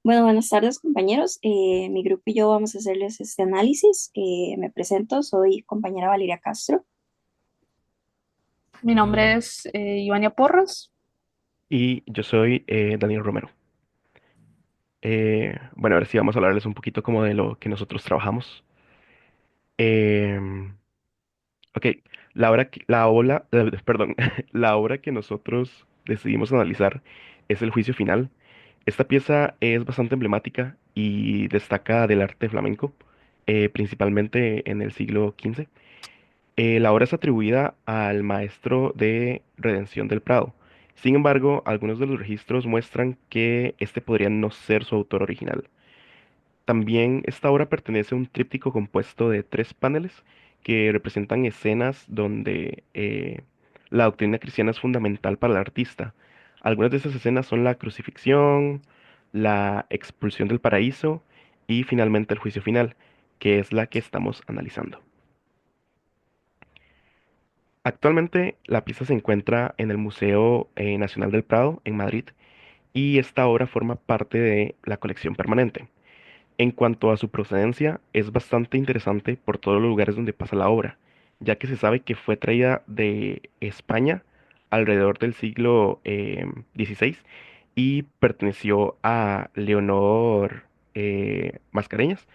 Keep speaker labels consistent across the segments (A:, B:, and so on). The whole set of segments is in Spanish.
A: Bueno, buenas tardes compañeros. Mi grupo y yo vamos a hacerles este análisis. Me presento, soy compañera Valeria Castro.
B: Mi nombre es Ivania Porras.
C: Y yo soy Daniel Romero. Bueno, a ver si vamos a hablarles un poquito como de lo que nosotros trabajamos. Em, ok, perdón, la obra que nosotros decidimos analizar es El Juicio Final. Esta pieza es bastante emblemática y destaca del arte flamenco, principalmente en el siglo XV. La obra es atribuida al maestro de Redención del Prado. Sin embargo, algunos de los registros muestran que este podría no ser su autor original. También esta obra pertenece a un tríptico compuesto de tres paneles que representan escenas donde la doctrina cristiana es fundamental para el artista. Algunas de esas escenas son la crucifixión, la expulsión del paraíso y finalmente el juicio final, que es la que estamos analizando. Actualmente la pieza se encuentra en el Museo Nacional del Prado, en Madrid, y esta obra forma parte de la colección permanente. En cuanto a su procedencia, es bastante interesante por todos los lugares donde pasa la obra, ya que se sabe que fue traída de España alrededor del siglo XVI y perteneció a Leonor Mascareñas.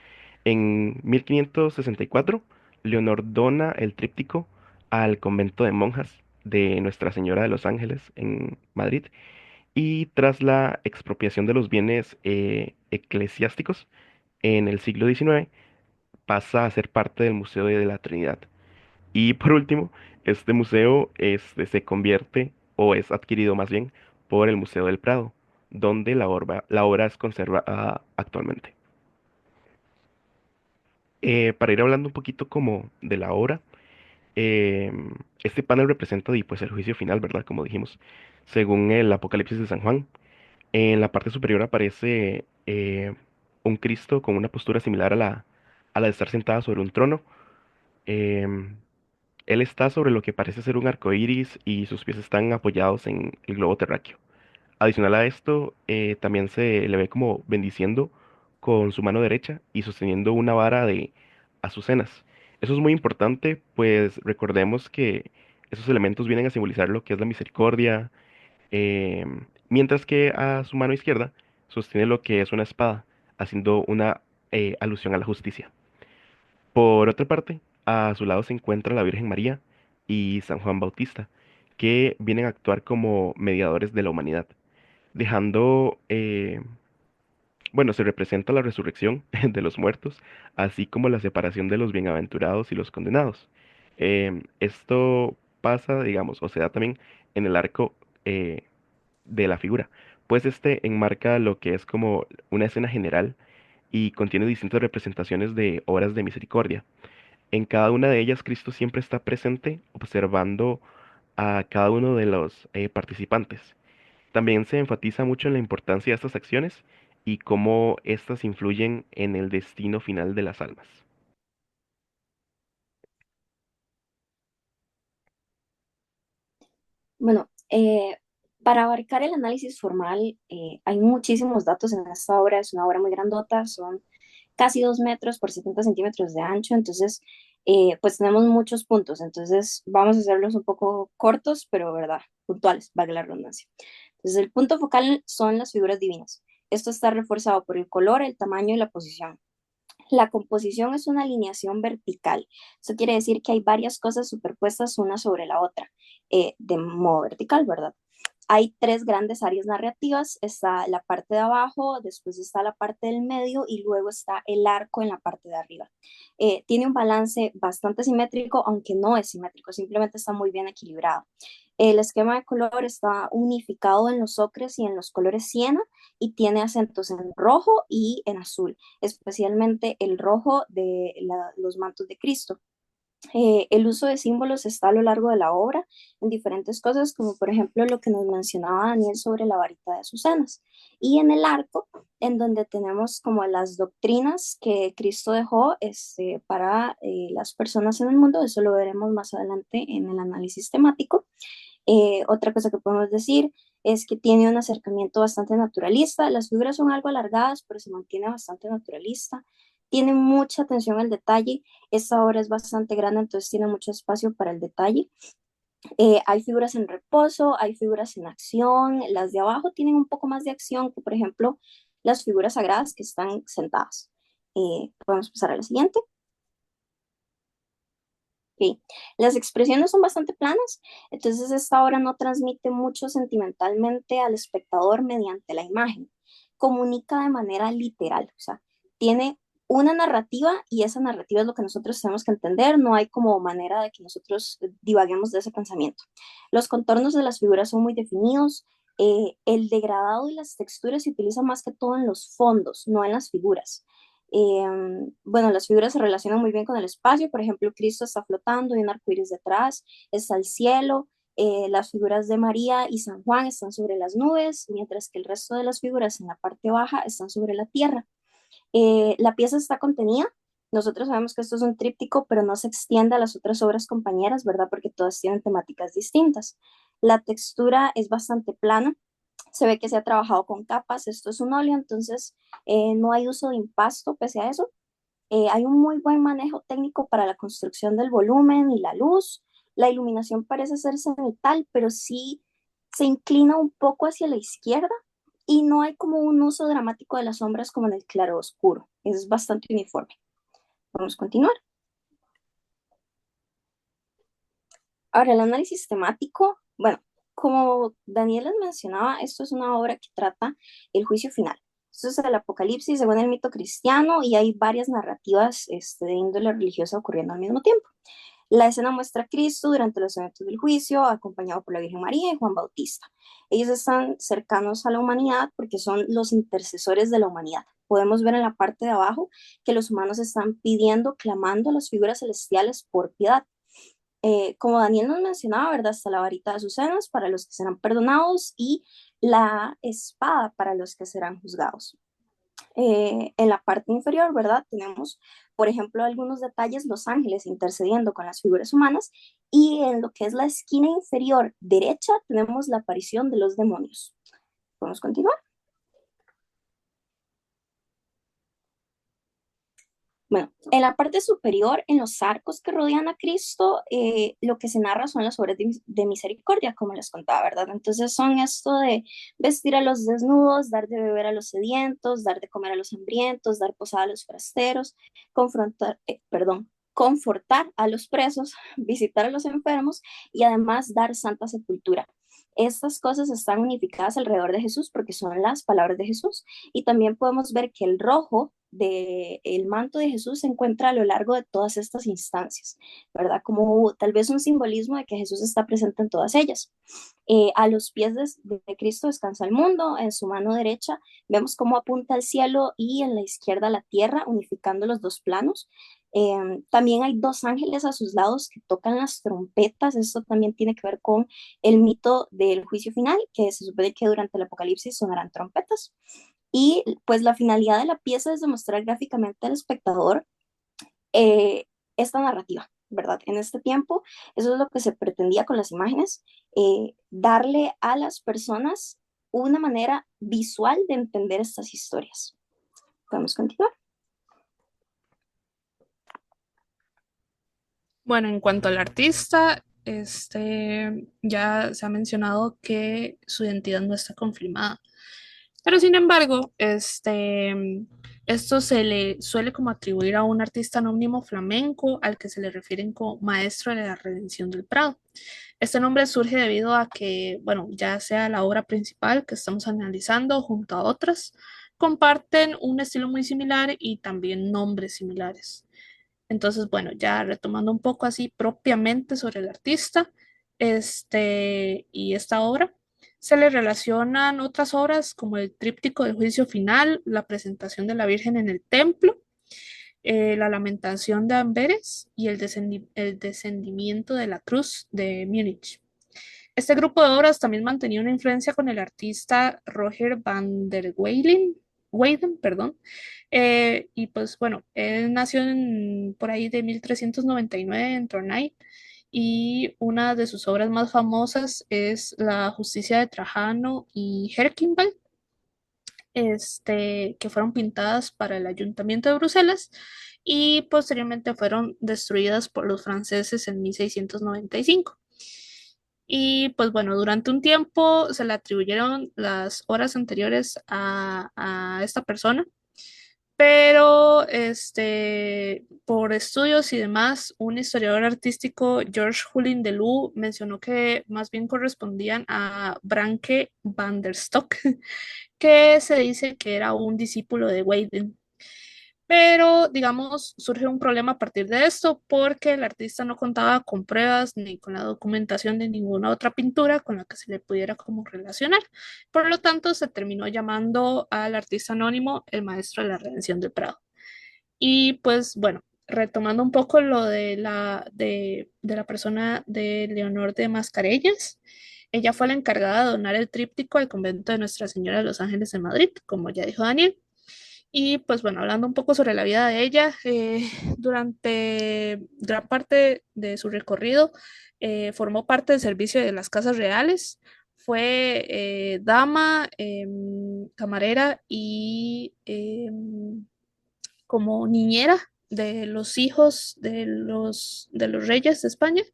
C: En 1564, Leonor dona el tríptico al convento de monjas de Nuestra Señora de los Ángeles en Madrid y tras la expropiación de los bienes eclesiásticos en el siglo XIX pasa a ser parte del Museo de la Trinidad. Y por último, este museo se convierte o es adquirido más bien por el Museo del Prado, donde la obra es conservada actualmente. Para ir hablando un poquito como de la obra, este panel representa pues, el juicio final, ¿verdad? Como dijimos, según el Apocalipsis de San Juan. En la parte superior aparece un Cristo con una postura similar a la de estar sentada sobre un trono. Em, Él está sobre lo que parece ser un arco iris y sus pies están apoyados en el globo terráqueo. Adicional a esto, también se le ve como bendiciendo con su mano derecha y sosteniendo una vara de azucenas. Eso es muy importante, pues recordemos que esos elementos vienen a simbolizar lo que es la misericordia, mientras que a su mano izquierda sostiene lo que es una espada, haciendo una alusión a la justicia. Por otra parte, a su lado se encuentra la Virgen María y San Juan Bautista, que vienen a actuar como mediadores de la humanidad, dejando, bueno, se representa la resurrección de los muertos, así como la separación de los bienaventurados y los condenados. Esto pasa, digamos, o se da también en el arco de la figura, pues este enmarca lo que es como una escena general y contiene distintas representaciones de obras de misericordia. En cada una de ellas, Cristo siempre está presente, observando a cada uno de los participantes. También se enfatiza mucho en la importancia de estas acciones y cómo éstas influyen en el destino final de las almas.
A: Bueno, para abarcar el análisis formal, hay muchísimos datos en esta obra. Es una obra muy grandota, son casi 2 metros por 70 centímetros de ancho, entonces, pues tenemos muchos puntos. Entonces, vamos a hacerlos un poco cortos, pero, ¿verdad? Puntuales, valga la redundancia. Entonces, el punto focal son las figuras divinas. Esto está reforzado por el color, el tamaño y la posición. La composición es una alineación vertical. Eso quiere decir que hay varias cosas superpuestas una sobre la otra, de modo vertical, ¿verdad? Hay tres grandes áreas narrativas. Está la parte de abajo, después está la parte del medio y luego está el arco en la parte de arriba. Tiene un balance bastante simétrico, aunque no es simétrico, simplemente está muy bien equilibrado. El esquema de color está unificado en los ocres y en los colores siena y tiene acentos en rojo y en azul, especialmente el rojo de los mantos de Cristo. El uso de símbolos está a lo largo de la obra en diferentes cosas, como por ejemplo lo que nos mencionaba Daniel sobre la varita de Azucenas. Y en el arco, en donde tenemos como las doctrinas que Cristo dejó para las personas en el mundo, eso lo veremos más adelante en el análisis temático. Otra cosa que podemos decir es que tiene un acercamiento bastante naturalista. Las figuras son algo alargadas, pero se mantiene bastante naturalista. Tiene mucha atención al detalle. Esta obra es bastante grande, entonces tiene mucho espacio para el detalle. Hay figuras en reposo, hay figuras en acción. Las de abajo tienen un poco más de acción que, por ejemplo, las figuras sagradas que están sentadas. Podemos pasar a la siguiente. Sí. Las expresiones son bastante planas, entonces esta obra no transmite mucho sentimentalmente al espectador mediante la imagen, comunica de manera literal, o sea, tiene una narrativa y esa narrativa es lo que nosotros tenemos que entender, no hay como manera de que nosotros divaguemos de ese pensamiento. Los contornos de las figuras son muy definidos, el degradado y las texturas se utilizan más que todo en los fondos, no en las figuras. Bueno, las figuras se relacionan muy bien con el espacio, por ejemplo, Cristo está flotando y un arco iris detrás, está el cielo, las figuras de María y San Juan están sobre las nubes, mientras que el resto de las figuras en la parte baja están sobre la tierra. La pieza está contenida, nosotros sabemos que esto es un tríptico, pero no se extiende a las otras obras compañeras, ¿verdad? Porque todas tienen temáticas distintas. La textura es bastante plana, se ve que se ha trabajado con capas, esto es un óleo, entonces no hay uso de impasto pese a eso. Hay un muy buen manejo técnico para la construcción del volumen y la luz. La iluminación parece ser cenital, pero sí se inclina un poco hacia la izquierda y no hay como un uso dramático de las sombras como en el claro oscuro. Es bastante uniforme. Vamos a continuar. Ahora, el análisis temático, bueno, como Daniel les mencionaba, esto es una obra que trata el juicio final. Esto es el Apocalipsis según el mito cristiano y hay varias narrativas de índole religiosa ocurriendo al mismo tiempo. La escena muestra a Cristo durante los eventos del juicio, acompañado por la Virgen María y Juan Bautista. Ellos están cercanos a la humanidad porque son los intercesores de la humanidad. Podemos ver en la parte de abajo que los humanos están pidiendo, clamando a las figuras celestiales por piedad. Como Daniel nos mencionaba, ¿verdad? Está la varita de Azucenas para los que serán perdonados y la espada para los que serán juzgados. En la parte inferior, ¿verdad? Tenemos, por ejemplo, algunos detalles, los ángeles intercediendo con las figuras humanas y en lo que es la esquina inferior derecha tenemos la aparición de los demonios. ¿Podemos continuar? Bueno, en la parte superior, en los arcos que rodean a Cristo, lo que se narra son las obras de misericordia, como les contaba, ¿verdad? Entonces son esto de vestir a los desnudos, dar de beber a los sedientos, dar de comer a los hambrientos, dar posada a los forasteros, confortar a los presos, visitar a los enfermos y además dar santa sepultura. Estas cosas están unificadas alrededor de Jesús porque son las palabras de Jesús. Y también podemos ver que el rojo del manto de Jesús se encuentra a lo largo de todas estas instancias, ¿verdad? Como tal vez un simbolismo de que Jesús está presente en todas ellas. A los pies de Cristo descansa el mundo, en su mano derecha vemos cómo apunta al cielo y en la izquierda la tierra, unificando los dos planos. También hay dos ángeles a sus lados que tocan las trompetas, esto también tiene que ver con el mito del juicio final, que se supone que durante el apocalipsis sonarán trompetas. Y pues la finalidad de la pieza es demostrar gráficamente al espectador eh, esta narrativa, ¿verdad? En este tiempo, eso es lo que se pretendía con las imágenes, darle a las personas una manera visual de entender estas historias. ¿Podemos continuar?
B: Bueno, en cuanto al artista, ya se ha mencionado que su identidad no está confirmada. Pero sin embargo, esto se le suele como atribuir a un artista anónimo flamenco al que se le refieren como maestro de la Redención del Prado. Este nombre surge debido a que, bueno, ya sea la obra principal que estamos analizando junto a otras, comparten un estilo muy similar y también nombres similares. Entonces, bueno, ya retomando un poco así propiamente sobre el artista, y esta obra, se le relacionan otras obras como el tríptico del juicio final, la presentación de la Virgen en el templo, la lamentación de Amberes y el descendimiento de la cruz de Múnich. Este grupo de obras también mantenía una influencia con el artista Roger van der Weyden, perdón. Y pues bueno, él nació por ahí de 1399 en Tournai y una de sus obras más famosas es La Justicia de Trajano y Herkinbal, que fueron pintadas para el Ayuntamiento de Bruselas y posteriormente fueron destruidas por los franceses en 1695. Y pues bueno, durante un tiempo se le atribuyeron las horas anteriores a esta persona, pero por estudios y demás, un historiador artístico, George Julien Delou, mencionó que más bien correspondían a Branke van der Stok, que se dice que era un discípulo de Weiden. Pero, digamos, surge un problema a partir de esto porque el artista no contaba con pruebas ni con la documentación de ninguna otra pintura con la que se le pudiera como relacionar. Por lo tanto, se terminó llamando al artista anónimo el maestro de la Redención del Prado. Y pues bueno, retomando un poco lo de la persona de Leonor de Mascarellas, ella fue la encargada de donar el tríptico al convento de Nuestra Señora de los Ángeles de Madrid, como ya dijo Daniel. Y pues bueno, hablando un poco sobre la vida de ella, durante gran parte de su recorrido formó parte del servicio de las casas reales, fue dama, camarera y como niñera de los hijos de los reyes de España.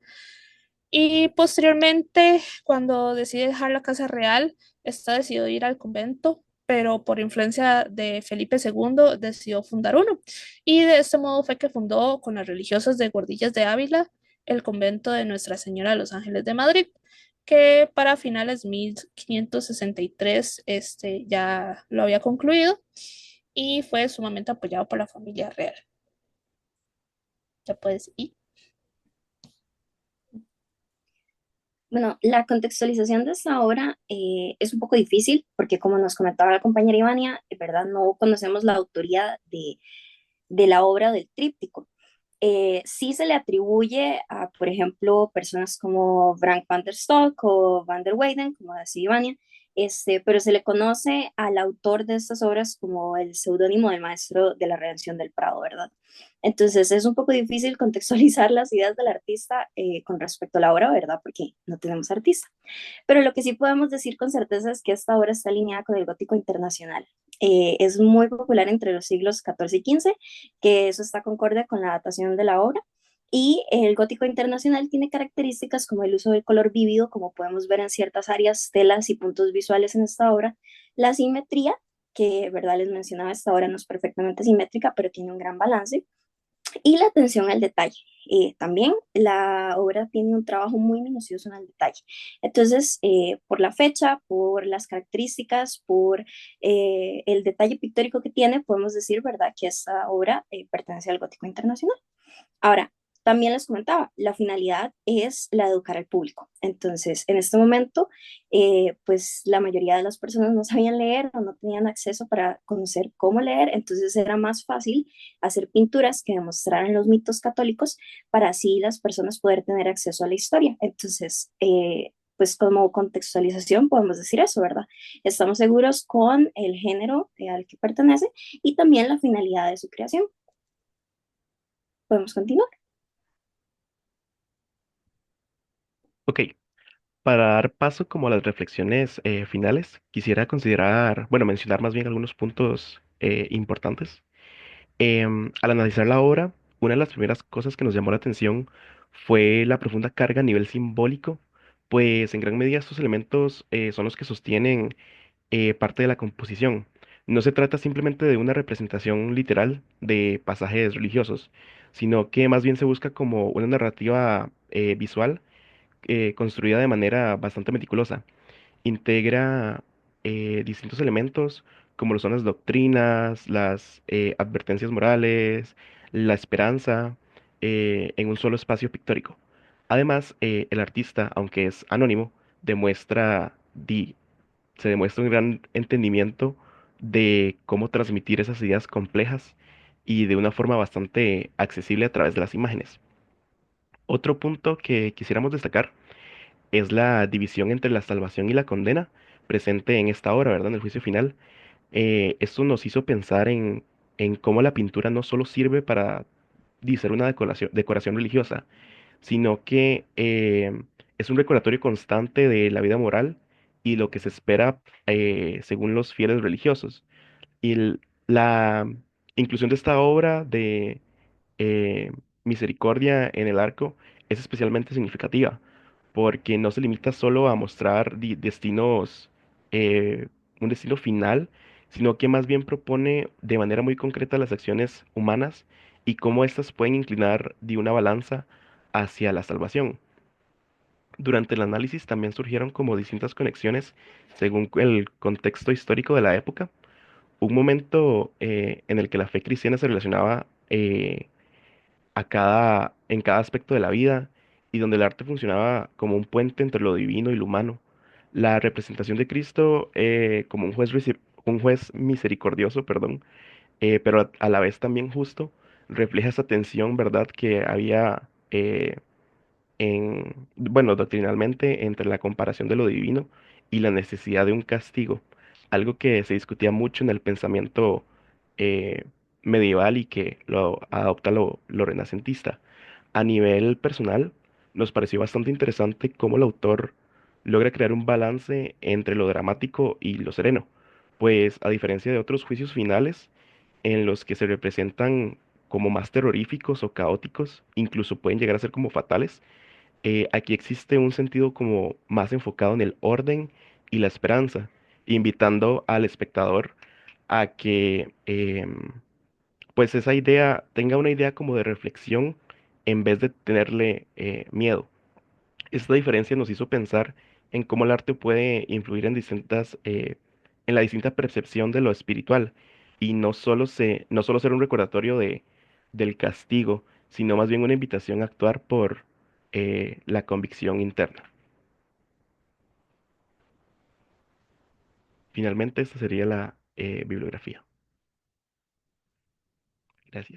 B: Y posteriormente, cuando decide dejar la casa real, está decidido ir al convento, pero por influencia de Felipe II decidió fundar uno. Y de este modo fue que fundó con las religiosas de Gordillas de Ávila el convento de Nuestra Señora de los Ángeles de Madrid, que para finales de 1563 ya lo había concluido y fue sumamente apoyado por la familia real. Ya puedes ir.
A: Bueno, la contextualización de esta obra es un poco difícil porque como nos comentaba la compañera Ivania, ¿verdad? No conocemos la autoría de la obra del tríptico. Sí se le atribuye a, por ejemplo, personas como Frank van der Stok o van der Weyden, como decía Ivania, pero se le conoce al autor de estas obras como el seudónimo del maestro de la Redención del Prado, ¿verdad? Entonces es un poco difícil contextualizar las ideas del artista con respecto a la obra, ¿verdad? Porque no tenemos artista. Pero lo que sí podemos decir con certeza es que esta obra está alineada con el gótico internacional. Es muy popular entre los siglos XIV y XV, que eso está concorde con la datación de la obra. Y el gótico internacional tiene características como el uso del color vívido, como podemos ver en ciertas áreas, telas y puntos visuales en esta obra, la simetría, que verdad les mencionaba, esta obra no es perfectamente simétrica, pero tiene un gran balance, y la atención al detalle. También la obra tiene un trabajo muy minucioso en el detalle. Entonces, por la fecha, por las características, por el detalle pictórico que tiene, podemos decir, ¿verdad?, que esta obra pertenece al gótico internacional. Ahora, también les comentaba, la finalidad es la de educar al público. Entonces, en este momento, pues la mayoría de las personas no sabían leer o no tenían acceso para conocer cómo leer, entonces era más fácil hacer pinturas que demostraran los mitos católicos para así las personas poder tener acceso a la historia. Entonces, pues como contextualización podemos decir eso, ¿verdad? Estamos seguros con el género al que pertenece y también la finalidad de su creación. Podemos continuar.
C: Ok, para dar paso como a las reflexiones finales, quisiera considerar, bueno, mencionar más bien algunos puntos importantes. Al analizar la obra, una de las primeras cosas que nos llamó la atención fue la profunda carga a nivel simbólico, pues en gran medida estos elementos son los que sostienen parte de la composición. No se trata simplemente de una representación literal de pasajes religiosos, sino que más bien se busca como una narrativa visual construida de manera bastante meticulosa. Integra distintos elementos como lo son las doctrinas, las advertencias morales, la esperanza, en un solo espacio pictórico. Además, el artista, aunque es anónimo, demuestra, se demuestra un gran entendimiento de cómo transmitir esas ideas complejas y de una forma bastante accesible a través de las imágenes. Otro punto que quisiéramos destacar es la división entre la salvación y la condena presente en esta obra, ¿verdad? En el juicio final. Esto nos hizo pensar en cómo la pintura no solo sirve para ser una decoración religiosa, sino que es un recordatorio constante de la vida moral y lo que se espera según los fieles religiosos. Y la inclusión de esta obra de eh, Misericordia en el arco es especialmente significativa, porque no se limita solo a mostrar destinos, eh, un destino final, sino que más bien propone de manera muy concreta las acciones humanas y cómo éstas pueden inclinar de una balanza hacia la salvación. Durante el análisis también surgieron como distintas conexiones según el contexto histórico de la época. Un momento en el que la fe cristiana se relacionaba en cada aspecto de la vida y donde el arte funcionaba como un puente entre lo divino y lo humano. La representación de Cristo como un juez misericordioso, perdón, pero a la vez también justo, refleja esa tensión, ¿verdad?, que había bueno, doctrinalmente entre la comparación de lo divino y la necesidad de un castigo, algo que se discutía mucho en el pensamiento eh, medieval y que lo adopta lo renacentista. A nivel personal, nos pareció bastante interesante cómo el autor logra crear un balance entre lo dramático y lo sereno, pues a diferencia de otros juicios finales en los que se representan como más terroríficos o caóticos, incluso pueden llegar a ser como fatales, aquí existe un sentido como más enfocado en el orden y la esperanza, invitando al espectador a que pues esa idea tenga una idea como de reflexión en vez de tenerle miedo. Esta diferencia nos hizo pensar en cómo el arte puede influir en la distinta percepción de lo espiritual y no solo ser un recordatorio del castigo, sino más bien una invitación a actuar por la convicción interna. Finalmente, esta sería la bibliografía. Gracias.